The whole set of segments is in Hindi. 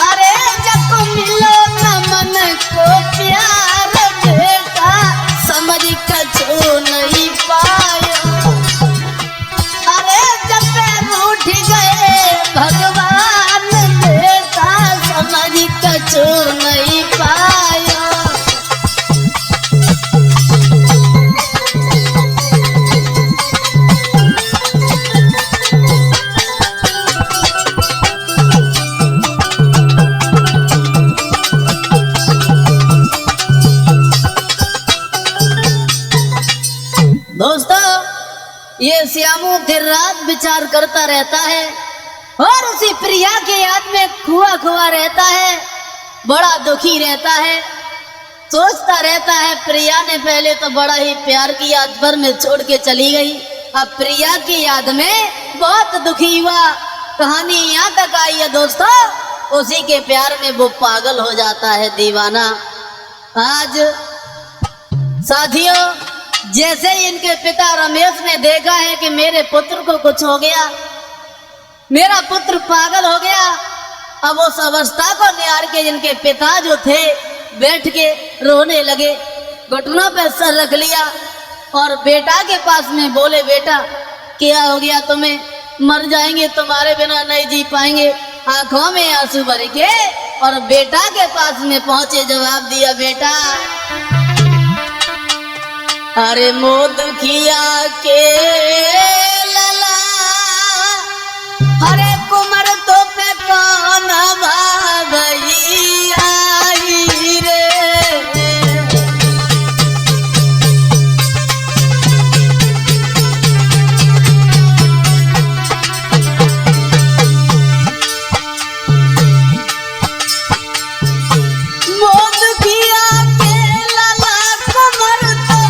अरे जब मिलो न मन को प्यार बेटा समझ कछु नहीं पायो। अरे जब पैर उठ गए भगवान बेटा समझ कछु नहीं पायो। दोस्तों, ये श्यामू दिन रात विचार करता रहता है और उसी प्रिया के याद में खुआ खुआ रहता है, बड़ा दुखी रहता है, सोचता रहता है। प्रिया ने पहले तो बड़ा ही प्यार की याद भर में छोड़ के चली गई, अब प्रिया की याद में बहुत दुखी हुआ। कहानी यहाँ तक आई है दोस्तों, उसी के प्यार में वो पागल हो जाता है, दीवाना। आज साथियों, जैसे ही इनके पिता रमेश ने देखा है कि मेरे पुत्र को कुछ हो गया, मेरा पुत्र पागल हो गया, अब उस अवस्था को निहार के इनके पिता जो थे बैठ के रोने लगे, घुटनों पे सर रख लिया और बेटा के पास में बोले, बेटा क्या हो गया तुम्हें? मर जाएंगे, तुम्हारे बिना नहीं जी पाएंगे। आंखों में आंसू भर के और बेटा के पास में पहुंचे, जवाब दिया, बेटा अरे मोद किया के लला, अरे कुमर तो पे कौन भाई आई रे। मोद किया के लला कुमर तो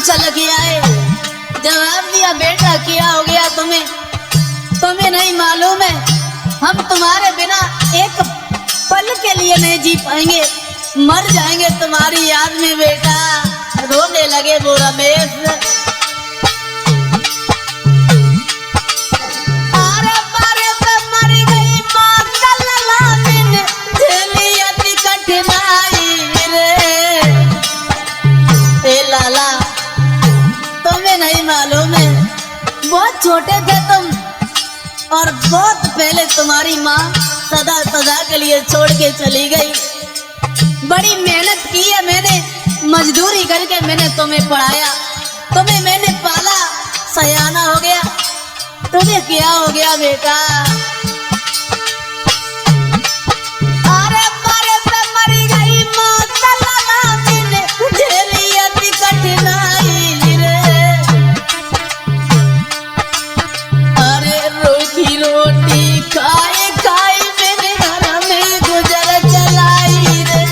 चल गया है। जवाब दिया, बेटा क्या हो गया तुम्हें? तुम्हें नहीं मालूम है, हम तुम्हारे बिना एक पल के लिए नहीं जी पाएंगे, मर जाएंगे तुम्हारी याद में। बेटा रोने लगे वो रमेश। बहुत छोटे थे तुम और बहुत पहले तुम्हारी माँ सदा सदा के लिए छोड़ के चली गई। बड़ी मेहनत की है मैंने, मजदूरी करके मैंने तुम्हें पढ़ाया, तुम्हें मैंने पाला, सयाना हो गया, तुम्हें क्या हो गया बेटा? अरे मारे पे मरी गई माँ तलाला मैंने झेली अति कठिनाई रे। रोटी खाए खाए मेरे घर में गुजर चलाई रे।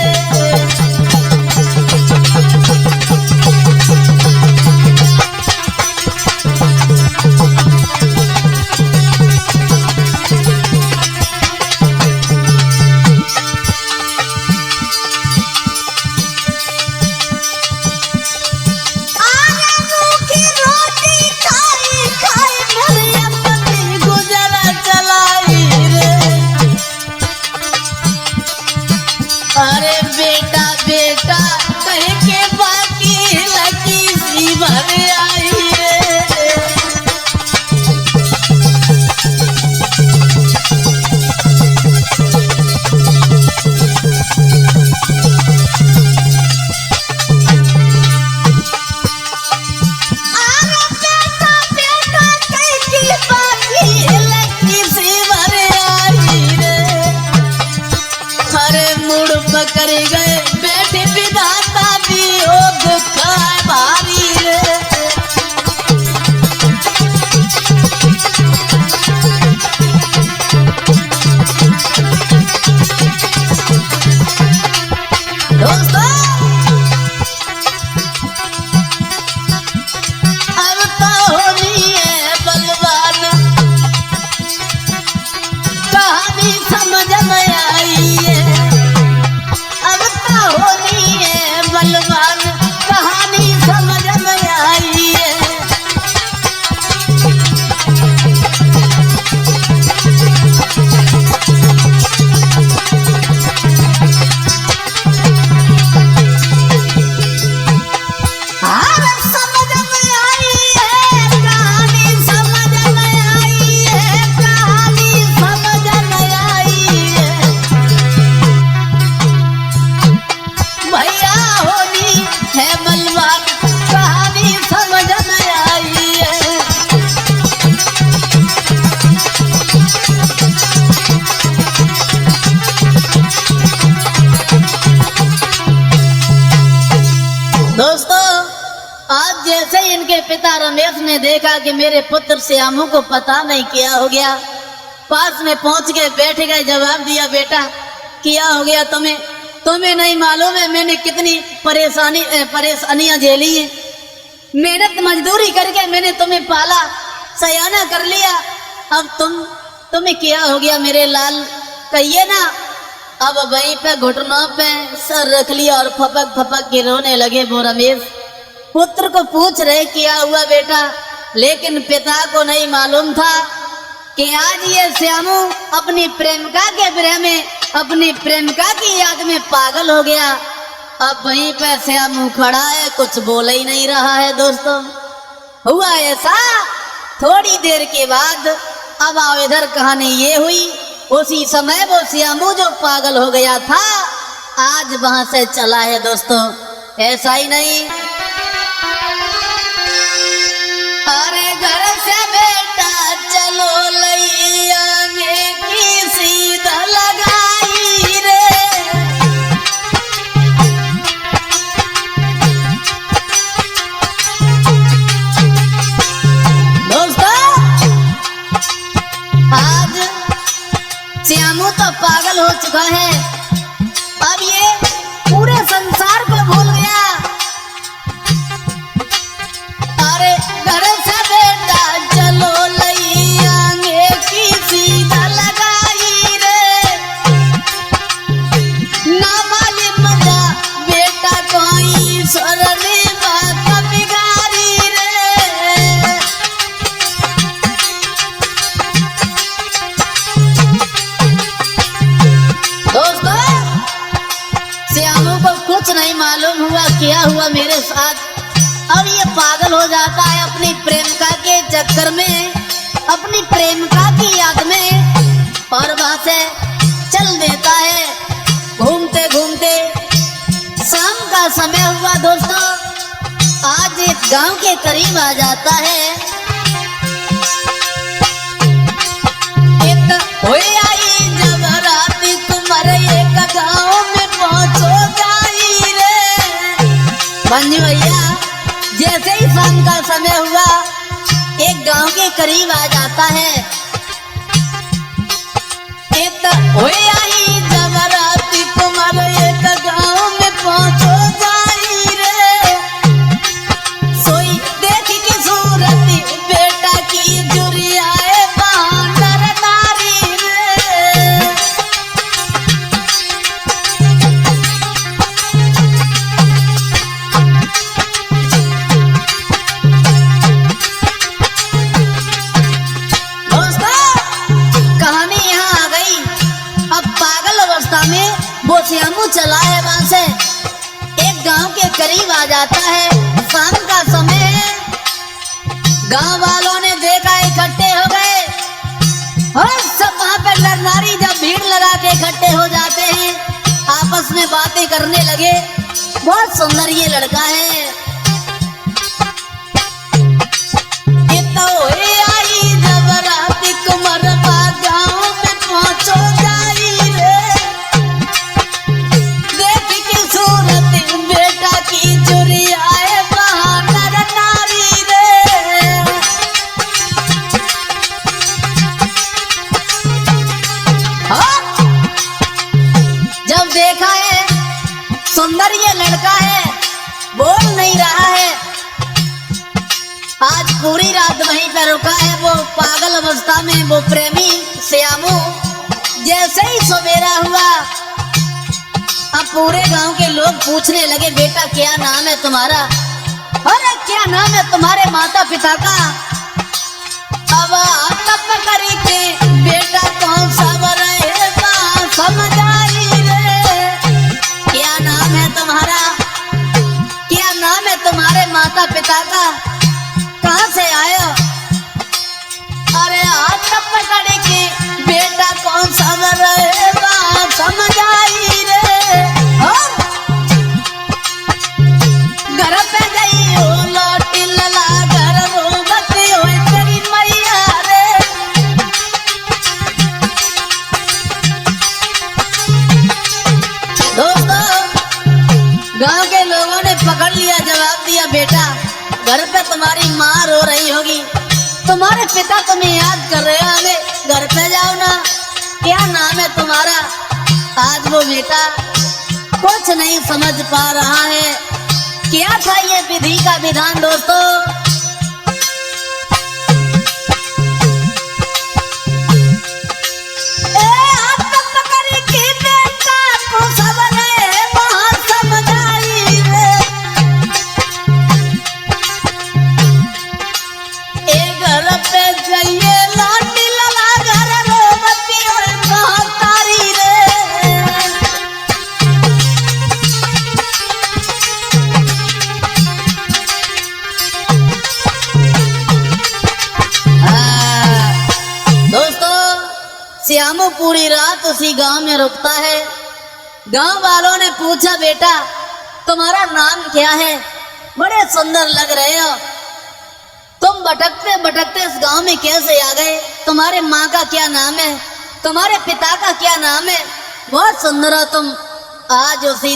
कर गए बैठे विधाता भी ओ दुख भारी रे। बलवान कहानी समझ में आई है। दोस्तों, आज जैसे ही इनके पिता रमेश ने देखा कि मेरे पुत्र श्यामू को पता नहीं क्या हो गया, पास में पहुंच के बैठ गए। जवाब दिया, बेटा क्या हो गया तुम्हें? तुम्हें नहीं मालूम है मैंने कितनी परेशानियां झेली हैं। मेहनत मजदूरी करके मैंने तुम्हें पाला, सयाना कर लिया। अब तुम्हें क्या हो गया मेरे लाल, कहिए ना। अब वहीं पे घुटनों पे सर रख लिया और फपक फपक के रोने लगे वो रमेश। पुत्र को पूछ रहे क्या हुआ बेटा, लेकिन पिता को नहीं मालूम था कि आज ये श्यामू अपनी प्रेमिका के विरह में, अपनी प्रेमिका की याद में पागल हो गया। अब वहीं पे श्यामू खड़ा है, कुछ बोल ही नहीं रहा है। दोस्तों, हुआ ऐसा, थोड़ी देर के बाद अब आओ इधर कहानी ये हुई। उसी समय वो श्यामू जो पागल हो गया था आज वहां से चला है। दोस्तों, ऐसा ही नहीं, अरे घर से बेटा चलो लैया में की सीधा लगाई रे। दोस्तों, आज श्यामू तो पागल हो चुका है। अब ये पूरे संसार को भूल गया। अरे घर से बेटा चलो लैया की सीधा लगाई रे। ना माली मजा बेटा कोई स्वरनी बात बिगाड़ी रे। दोस्तों, श्यामू को कुछ नहीं मालूम हुआ क्या हुआ मेरे साथ। अब ये पागल हो जाता है अपनी प्रेमिका के चक्कर में, अपनी प्रेमिका की याद में, और वहां से चल देता है। घूमते घूमते शाम का समय हुआ। दोस्तों, आज एक गांव के करीब आ जाता है। आई जब रात तुम्हारे एक गाँव में पहुंचो जाई रे। मंजू भैया, जैसे ही शाम का समय हुआ एक गांव के करीब आ जाता है। आई जब रात तुम्हारे एक गाँव में पहुंचो जाई रे। सोई देख की सूरत बेटा की जुरियाए बांदर नारी रे। श्यामू चला है वहां से एक गांव के करीब आ जाता है। शाम का समय है, गांव वालों ने देखा इकट्ठे हो गए और सब वहां पर नर नारी जब भीड़ लगा के इकट्ठे हो जाते हैं, आपस में बातें करने लगे। बहुत सुंदर ये लड़का है। आई जब रात कुमरबा गांव में पहुंचो जाई रे। बेटा की जुरियाए बानर नारी रे। जब देखा है सुंदर ये लड़का है, बोल नहीं रहा है। आज पूरी रात वहीं पर रुका है वो पागल अवस्था में वो प्रेमी श्यामू। जैसे ही सवेरा हुआ अब पूरे गांव के लोग पूछने लगे, बेटा क्या नाम है तुम्हारा? अरे क्या नाम है तुम्हारे माता पिता का? अब तब करी के बेटा कौन सा रहेगा समझ आई रे। क्या नाम है तुम्हारा? क्या नाम है तुम्हारे माता पिता का? कहाँ से आए हो? अरे तब करी के बेटा कौन सा रहेगा समझ आई रे। घर पे गई हो लौटी लला घर रोबती हो तेरी मैया रे। दोस्तों, गांव के लोगों ने पकड़ लिया, जवाब दिया, बेटा घर पे तुम्हारी माँ रो रही होगी, तुम्हारे पिता तुम्हें याद कर रहे होंगे, घर पे जाओ ना। क्या नाम है तुम्हारा? आज वो बेटा कुछ नहीं समझ पा रहा है। क्या था ये विधि का विधान दोस्तों? श्यामू पूरी रात उसी गांव में रुकता है। गांव वालों ने पूछा, बेटा तुम्हारा नाम क्या है? बड़े सुंदर लग रहे हो, तुम भटकते भटकते इस गांव में कैसे आ गए? तुम्हारे माँ का क्या नाम है? तुम्हारे पिता का क्या नाम है? बहुत सुंदर हो तुम। आज उसी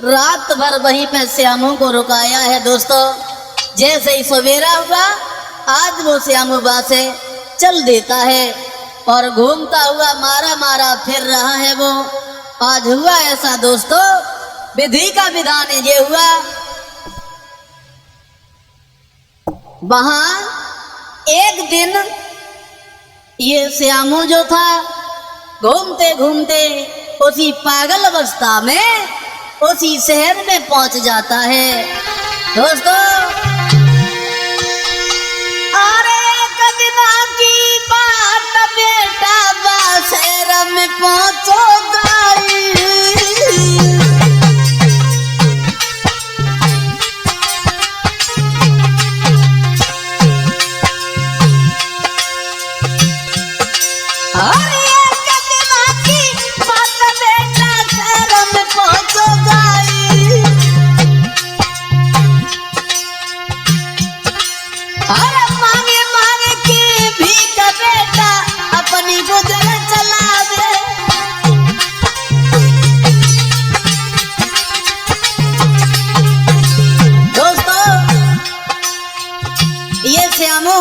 रात भर वहीं पे श्यामू को रुकाया है दोस्तों। जैसे ही सवेरा हुआ, आज वो श्यामू बा से चल देता है और घूमता हुआ मारा मारा फिर रहा है वो। आज हुआ ऐसा दोस्तों, विधि का विधान ये हुआ। वहां एक दिन ये श्यामू जो था, घूमते घूमते उसी पागल अवस्था में उसी शहर में पहुंच जाता है दोस्तों। बेटा बासेर में पहुंचो गई, अरे कदमा की बात बेटा शहर में पहुंचो गई। अरे मांगे मांगे की भीख बेटा अपनी गुजर चला दे। दोस्तों, ये श्यामू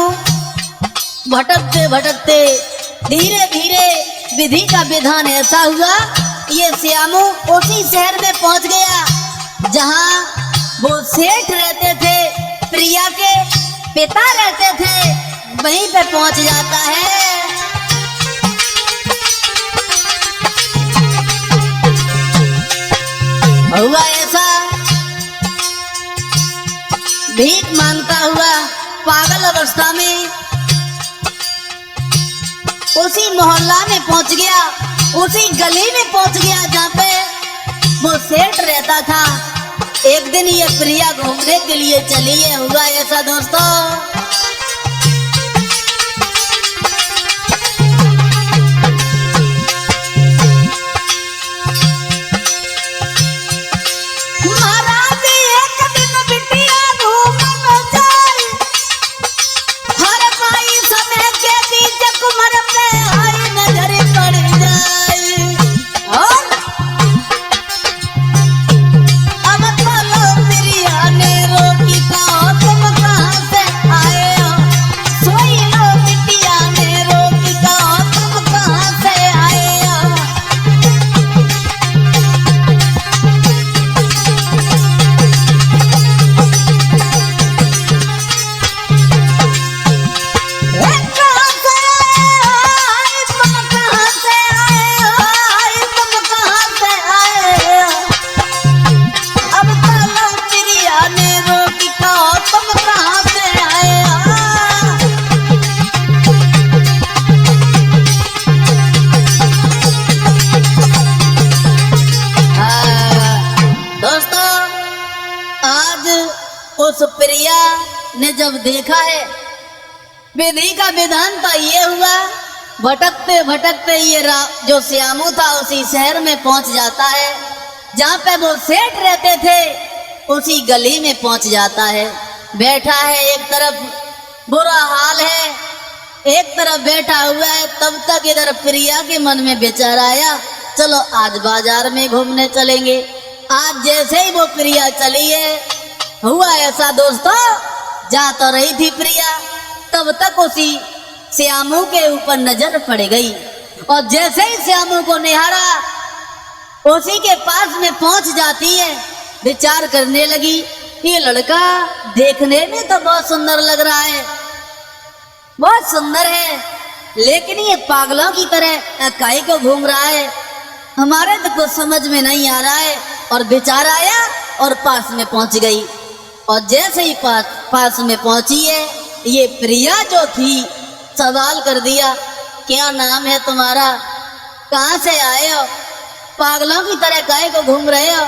भटकते भटकते धीरे धीरे विधि का विधान ऐसा हुआ, ये श्यामू उसी शहर में पहुंच गया जहां वो सेठ रहते थे, प्रिया के पिता रहते थे, वहीं पे पहुंच जाता है। हुआ ऐसा, भीख मांगता हुआ पागल अवस्था में उसी मोहल्ला में पहुंच गया, उसी गली में पहुंच गया जहाँ पे वो सेठ रहता था। एक दिन ये प्रिया घूमने के लिए चली है। हुआ ऐसा दोस्तों, तुम कहाँ से आए हो? आज उस प्रिया ने जब देखा है, विधि का विधान तो ये हुआ, भटकते भटकते ये जो श्यामू था उसी शहर में पहुंच जाता है। जहाँ पे वो सेठ रहते थे उसी गली में पहुंच जाता है। बैठा है, एक तरफ बुरा हाल है, एक तरफ बैठा हुआ है। तब तक इधर प्रिया के मन में विचार आया, चलो आज बाजार में घूमने चलेंगे। आज जैसे ही वो प्रिया चली है, हुआ ऐसा दोस्तों, जा तो रही थी प्रिया, तब तक उसी श्यामू के ऊपर नजर पड़ गई। और जैसे ही श्यामू को निहारा, उसी के पास में पहुंच जाती है। विचार करने लगी, ये लड़का देखने में तो बहुत सुंदर लग रहा है, बहुत सुंदर है, लेकिन ये पागलों की तरह काहे को घूम रहा है, हमारे तो कुछ समझ में नहीं आ रहा है। और विचार आया और पास में पहुंच गई। और जैसे ही पास में पहुंची है, ये प्रिया जो थी सवाल कर दिया, क्या नाम है तुम्हारा, कहाँ से आए हो, पागलों की तरह काहे को घूम रहे हो।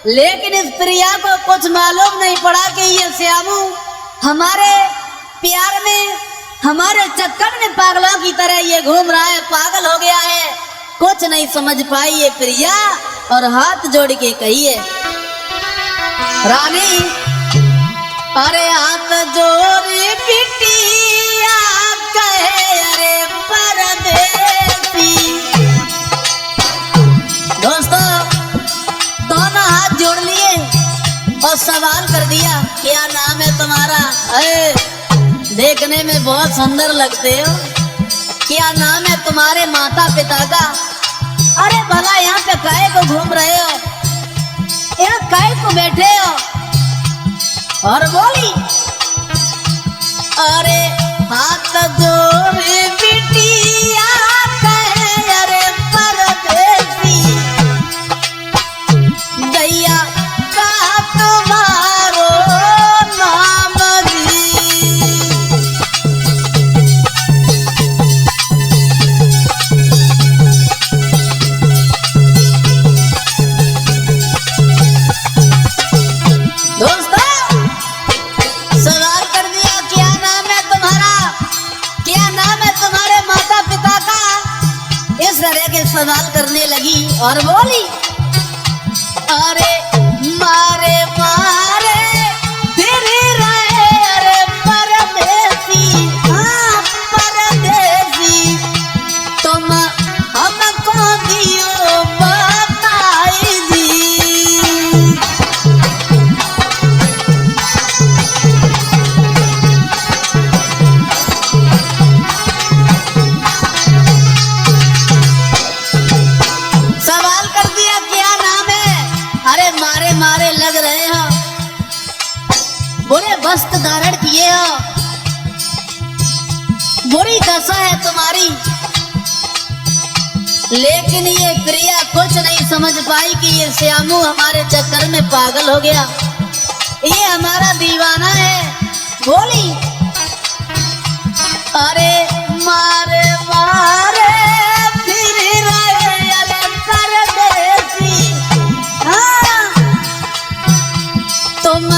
लेकिन इस प्रिया को कुछ मालूम नहीं पड़ा कि ये श्यामू हमारे प्यार में, हमारे चक्कर में पागलों की तरह ये घूम रहा है, पागल हो गया है। कुछ नहीं समझ पाई ये प्रिया और हाथ जोड़ के कही है, रानी अरे हाथ जोड़ बिटिया कहे अरे परदेसी। दोस्तों दोनों हाथ जोड़ लिए और सवाल कर दिया, क्या नाम है तुम्हारा, अरे देखने में बहुत सुंदर लगते हो, क्या नाम है तुम्हारे माता पिता का, अरे भला यहाँ पे काहे को घूम रहे हो, यहाँ काहे को बैठे हो। और बोली, अरे हाथ जोड़े बिटिया कहे अरे परदेसी, दैया का तुम्हारो नाम जी। सवाल करने लगी और बोली, अरे मारे मारे तेरे रहे अरे परदेसी, हाँ परदेसी, तुम हमको दियो बताई दी। बुरे वस्त्र धारण किए हो, बुरी दशा है तुम्हारी। लेकिन ये प्रिया कुछ नहीं समझ पाई कि ये श्यामू हमारे चक्कर में पागल हो गया, ये हमारा दीवाना है। बोली, अरे मारे मारे फिर रहे अरे परदेसी, हाँ तुम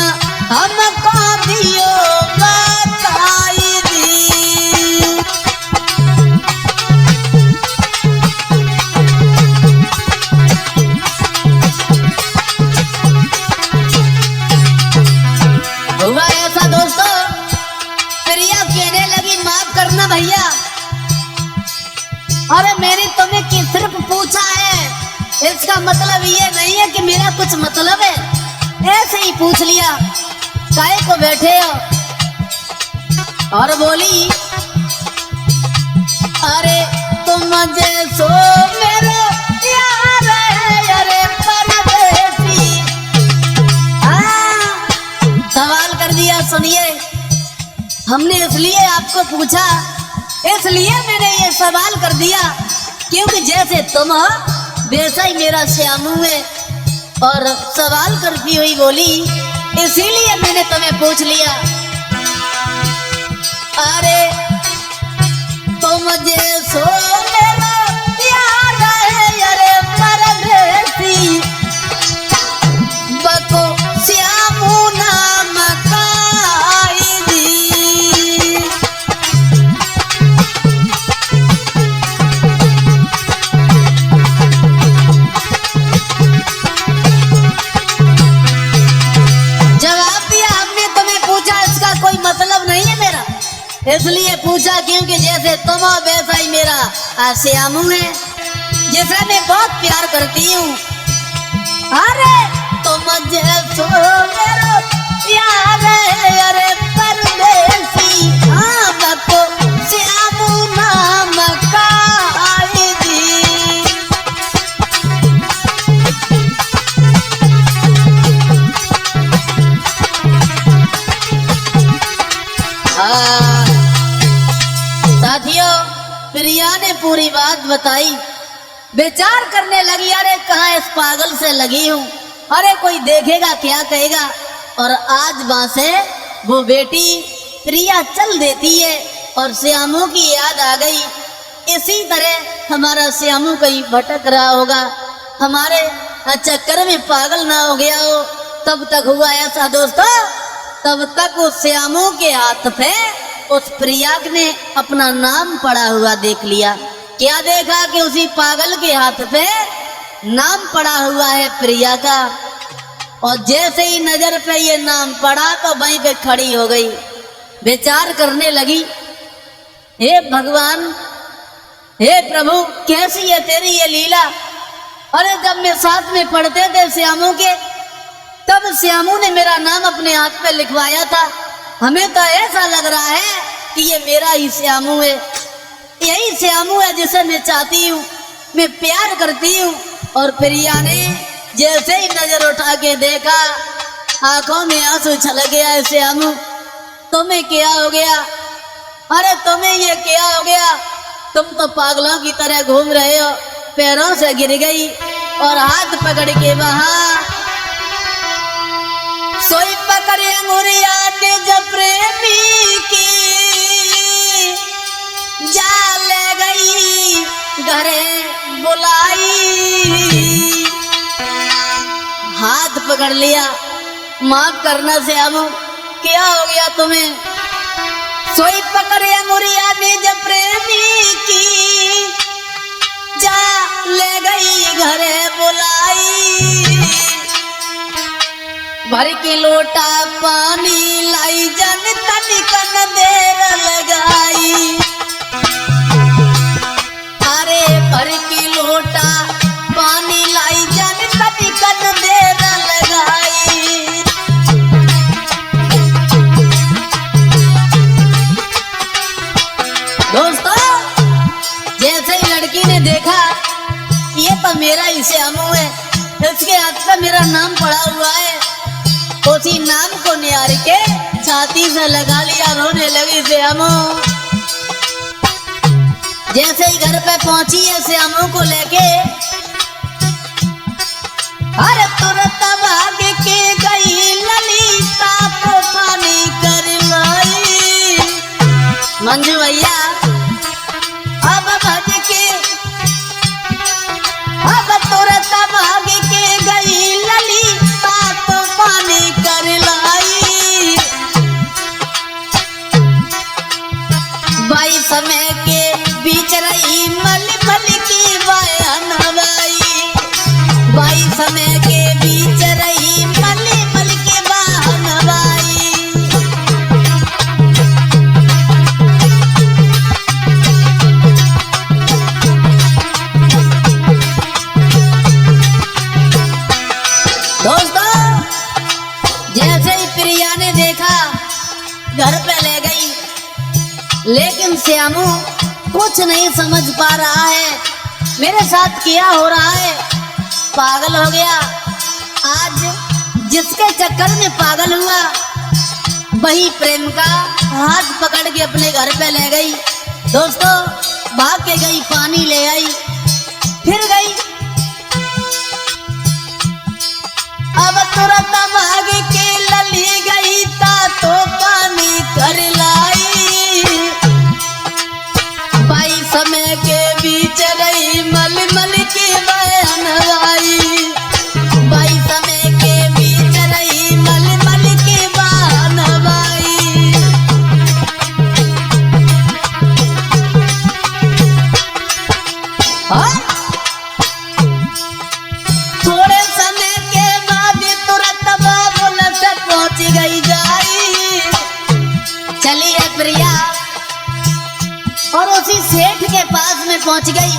हमको दियो बताई दी। हुआ ऐसा दोस्तों, प्रिया कहने लगी, माफ करना भैया, अरे मैंने तुम्हें सिर्फ पूछा है, इसका मतलब ये नहीं है कि मेरा कुछ मतलब है, ऐसे ही पूछ लिया, काहे को बैठे हो। और बोली, अरे तुम जैसो मेरे यार है अरे परदेसी। हाँ सवाल कर दिया, सुनिए, हमने इसलिए आपको पूछा, इसलिए मैंने ये सवाल कर दिया क्योंकि जैसे तुम हो वैसा ही मेरा श्यामू है। और सवाल करती हुई बोली, इसीलिए मैंने तुम्हें पूछ लिया, अरे तुम जैसो मेरा प्यार है अरे परदेसी, बको श्याम इसलिए पूछा क्योंकि जैसे तुम हो वैसा ही मेरा श्यामू है, जिसे मैं बहुत प्यार करती हूँ। अरे तुम जैसो मेरा प्यार है, अरे परदेसी आपको श्यामू नाम का आई जी। साथियों, प्रिया ने पूरी बात बताई, विचार करने लगी, अरे कहाँ इस पागल से लगी हूँ, अरे कोई देखेगा क्या कहेगा। और आज वहां से वो बेटी प्रिया चल देती है और श्यामू की याद आ गई। इसी तरह हमारा श्यामू कहीं भटक रहा होगा, हमारे चक्कर में पागल ना हो गया हो। तब तक हुआ ऐसा दोस्तों, तब तक उस श्यामू के हाथ पे उस प्रिया ने अपना नाम पड़ा हुआ देख लिया। क्या देखा कि उसी पागल के हाथ पे नाम पड़ा हुआ है प्रिया का। और जैसे ही नजर पे ये नाम पड़ा तो वहीं पे खड़ी हो गई, विचार करने लगी, हे भगवान, हे प्रभु, कैसी है तेरी ये लीला। अरे जब मैं साथ में पढ़ते थे श्यामू के, तब श्यामू ने मेरा नाम अपने हाथ पे लिखवाया था। हमें तो ऐसा लग रहा है कि ये मेरा ही श्यामू है, यही श्यामू है जिसे मैं चाहती हूँ, मैं प्यार करती हूँ। और प्रिया ने जैसे ही नजर उठा के देखा, आंखों में आंसू छलक गया है। श्यामू, तुम्हें क्या हो गया? अरे तुम्हें ये क्या हो गया? तुम तो पागलों की तरह घूम रहे हो। पैरों से गिर गई और हाथ पकड़ के वहां सोई पकड़े अंगुरिया निज प्रेमी की, जा ले गई घरे बुलाई। हाथ पकड़ लिया, माफ करना श्यामू, क्या हो गया तुम्हें? सोई पकड़े अंगुरिया निज प्रेमी की, जा ले गई घरे बुलाई। भर के लोटा पानी लाई, जन तनिकन देर लगाई। अरे भर के लोटा पानी लाई, जन तनिकन देर लगाई। दोस्तों, जैसे ही लड़की ने देखा ये तो मेरा ही श्यामू है, इसके हाथ पे मेरा नाम पड़ा हुआ है, उसी नाम को निहार के छाती से लगा लिया, रोने लगी श्यामू। जैसे ही घर पे पहुंची है श्यामू को लेके, अरे तुरंत भाग के गई ललिता को पानी कर लाई। मंजू भैया अब भज के, अब तुरंत भाग के गई ललिता को पानी कर लाई। बाई समय के बीच रही मल मल की बयान बाई। बाई समय के बीच रही मल मल के बयान बाई। दोस्तों, जैसे ही प्रिया ने देखा घर पे ले गई, लेकिन श्यामू कुछ नहीं समझ पा रहा है मेरे साथ क्या हो रहा है, पागल हो गया। आज जिसके चक्कर में पागल हुआ वही प्रेम का हाथ पकड़ के अपने घर पे ले गई। दोस्तों, भाग के गई, पानी ले आई, फिर गई। अब तुरंत भाग के लली गई ता तो पानी कर लाई। बाई समय के बीच रही मल मल की बयानवाई। बाई समय के बीच रही मल मल की बयानवाई। थोड़े समय के बाद तुरंत में पहुंच गई।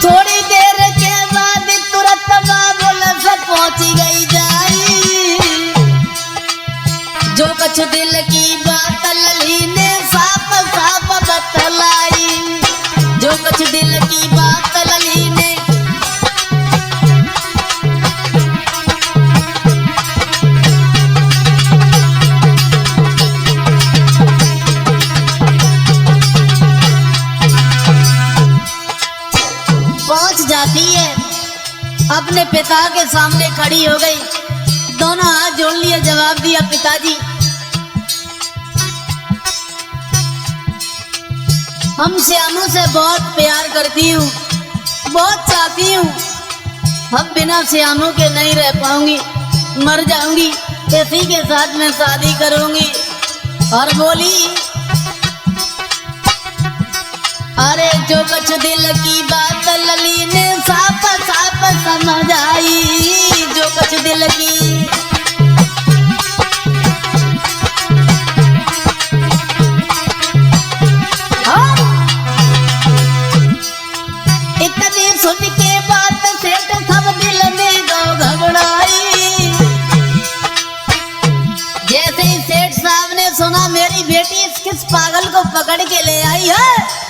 थोड़ी देर के बाद तुरंत बाबुल से पहुंच गई जाई। जो कुछ दिल की बात लली ने साफ साफ बतलाई। जो कुछ दिल की बात लली ने 5 जाती है, अपने पिता के सामने खड़ी हो गई, दोनों हाथ जोड़ लिए, जवाब दिया पिताजी हम श्यामू से बहुत प्यार करती हूँ, बहुत चाहती हूँ। हम बिना श्यामू के नहीं रह पाऊंगी, मर जाऊंगी, इसी के साथ मैं शादी करूंगी। और बोली अरे जो कुछ दिल की बात लली ने साफ साफ समझ आई। जो कुछ दिल की इतनी सुन के बात सेठ सब दिल में घबराई। जैसे ही सेठ साहब ने सुना मेरी बेटी किस पागल को पकड़ के ले आई है,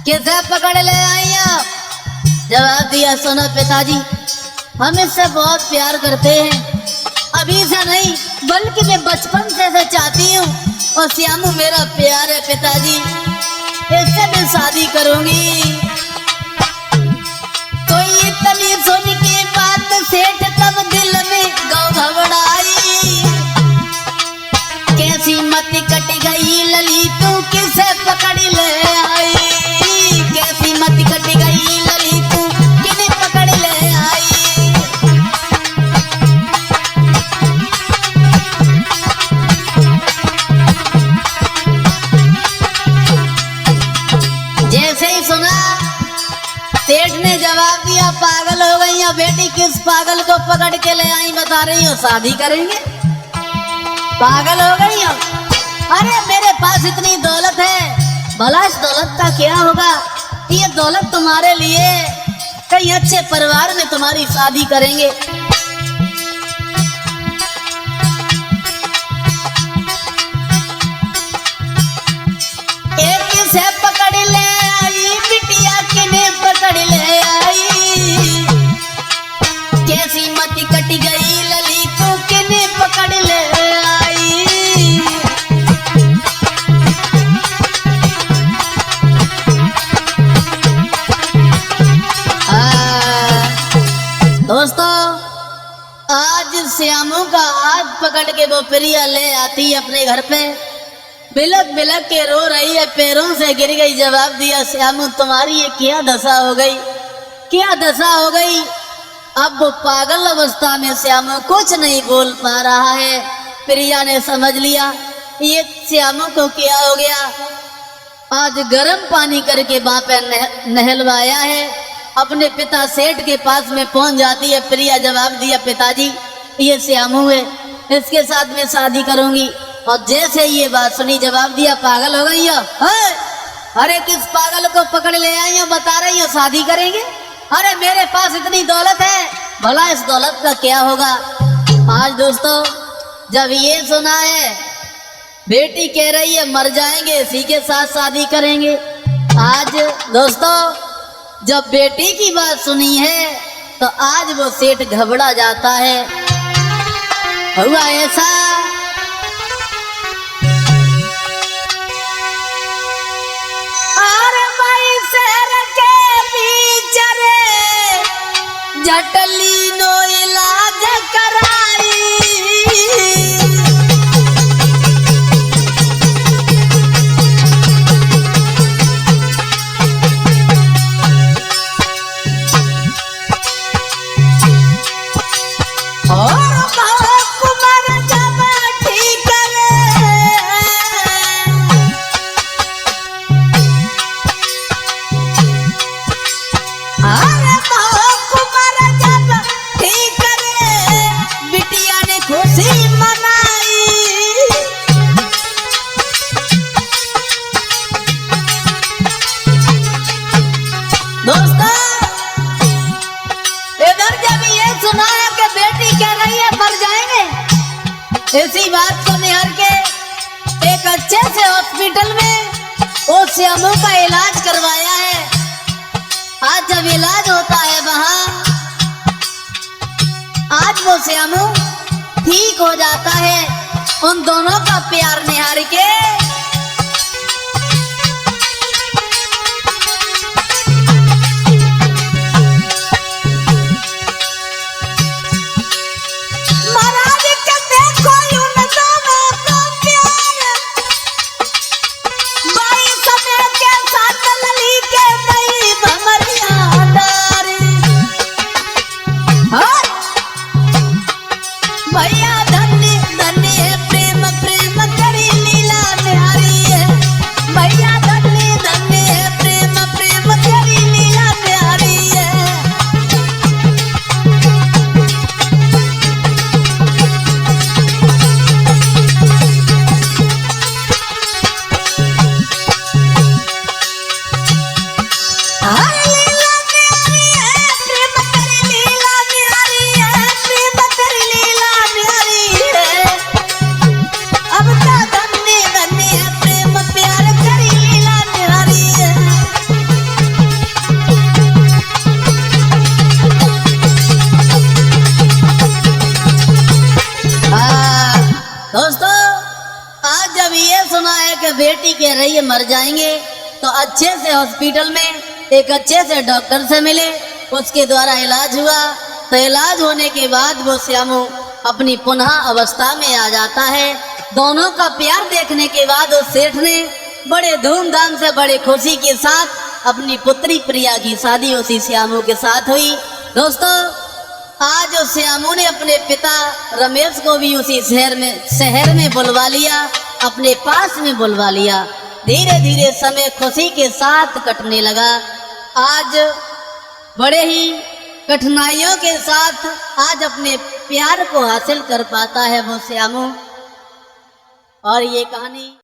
किसे पकड़ ले आई है? जवाब दिया सुनो पिताजी हम इससे बहुत प्यार करते हैं, अभी से नहीं बल्कि मैं बचपन से चाहती हूँ और श्यामू मेरा प्यार है पिताजी, इससे मैं शादी करूंगी। तो इतनी सुन के बात सेठ तब दिल में घबराई। कैसी मत कट गई लली तू किसे पकड़ ले आई। कैसी मत कट गई लली तू किसे पकड़ ले आई। जैसे ही सुना सेठ ने जवाब दिया पागल हो गई या बेटी, किस पागल को पकड़ के ले आई बता रही हो, शादी करेंगे? पागल हो गई हो? अरे मेरे पास इतनी दौलत है, भला इस दौलत का क्या होगा? ये दौलत तुम्हारे लिए कहीं अच्छे परिवार में तुम्हारी शादी करेंगे। एक से पकड़ ले आई बिटिया, किने पकड़ ले आई। कैसी मत कट गई लली तू किने पकड़ ले आई। दोस्तों आज श्यामू का हाथ पकड़ के वो प्रिया ले आती है अपने घर पे, बिलक बिलक के रो रही है, पैरों से गिर गई। जवाब दिया श्यामू तुम्हारी ये क्या दशा हो गई, क्या दशा हो गई। अब वो पागल अवस्था में श्यामू कुछ नहीं बोल पा रहा है। प्रिया ने समझ लिया ये श्यामू को क्या हो गया। आज गर्म पानी करके वहां पे नहलवाया है, अपने पिता सेठ के पास में पहुंच जाती है प्रिया। जवाब दिया पिताजी ये श्यामू है, इसके साथ में शादी करूंगी। और जैसे ये बात सुनी जवाब दिया पागल हो गई हो? अरे किस पागल को पकड़ ले आई हो बता रही हो शादी करेंगे? अरे मेरे पास इतनी दौलत है, भला इस दौलत का क्या होगा। आज दोस्तों जब ये सुना है बेटी कह रही है मर जाएंगे इसी के साथ शादी करेंगे। आज दोस्तों जब बेटी की बात सुनी है तो आज वो सेठ घबरा जाता है। हुआ ऐसा जटली नो इलाज कराई। और कुमार जब ठीक करे बिटिया ने खुशी मना इसी बात को निहार के एक अच्छे से हॉस्पिटल में वो श्यामू का इलाज करवाया है। आज जब इलाज होता है वहां, आज वो श्यामू ठीक हो जाता है। उन दोनों का प्यार निहार के बेटी कह रही है मर जाएंगे, तो अच्छे से हॉस्पिटल में एक अच्छे से डॉक्टर से मिले, उसके द्वारा इलाज हुआ। तो इलाज होने के बाद वो श्यामू अपनी पुनः अवस्था में आ जाता है। दोनों का प्यार देखने के बाद उस सेठ ने बड़े धूमधाम से बड़े खुशी के साथ अपनी पुत्री प्रिया की शादी उसी श्यामू के साथ हुई। दोस्तों, आज उस श्यामू ने अपने पिता रमेश को भी उसी शहर में बुलवा लिया, अपने पास में बुलवा लिया। धीरे धीरे समय खुशी के साथ कटने लगा। आज बड़े ही कठिनाइयों के साथ आज अपने प्यार को हासिल कर पाता है वो श्यामू। और ये कहानी